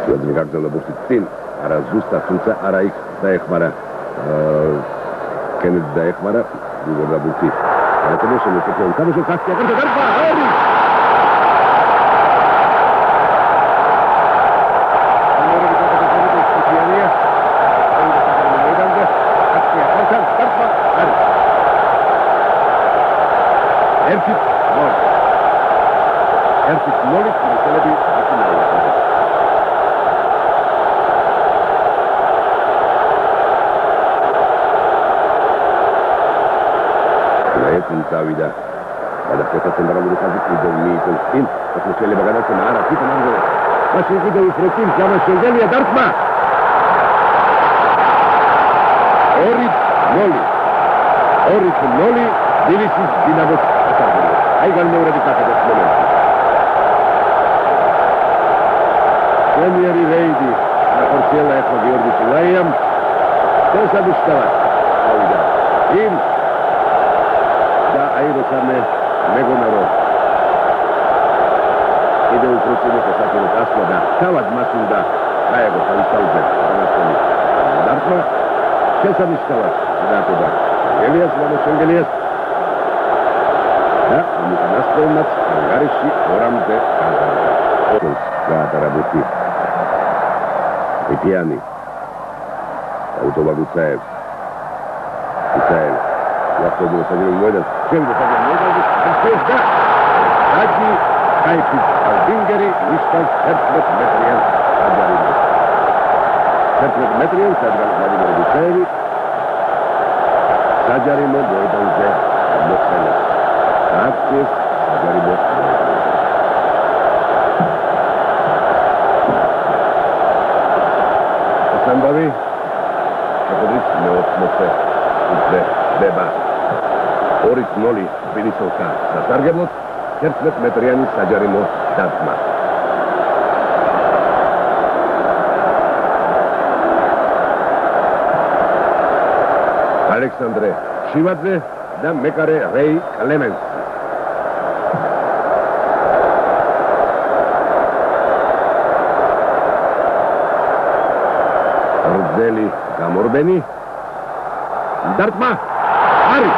Შეძმი გაგრძელებულში წინ არა ზუსტად თუმცა არა იქ დაეხმარა კენედი დაეხმარა გურაბუთი ეთერში შემოწყვეტა თამაშო კასტია და დარბა ორი ერთი ნოლით მისელები აკინაია ლაეთინ წავიდა გადახეთა ცენტრალური ხაზი კიდევ მიიწევს წინ ეს შეიძლება გადაცემა არა თვითონ ამბობ მაშინ კიდევ უფრო წინ გამაშენგელია დარტყმა 2-0 დილისის დინამოს ატარებდა აი განმეორებით აკეთებს მომენტი პრემიერი რეიდი ახორციელა ეხლა გიორგი ჭილაიამ შესაძლოა ავიდა იმ და აიროსამე მეგონა რომ კიდევ უფრო წინ ესაკეთებს ასლა და თავად მას უნდა გაეგო თავის თავზე ამასწორი დარტყმა შესაძლოა დააკება ელიას გამოსენგელიას და ამიტანასწორნაც ანგარიში ორამდე გაატარებუti იტიანი აუტოვაგუცაევ იტაევ ვახტობილო სადიო მოედან შემდეგ და აჯი კაიფი ალდინგერი ვისთან 11 მეტრიან აჯარიმო 11 მეტრიან სადღაც ვადიმო გუცაევი საჯარიმო მოედანზე მოხსენეს აქციის საჯარიმო ამბავი შეგვიძლია მეოთხმოცე უკვე დება 2-0 თბილისელთა სასარგებლოდ 11 მეტრიანი საჯარიმო დარტყმა ალექსანდრე შივაძე და მეკარე რეი კლემენსი რძელი გამორბენი დარტყმა არის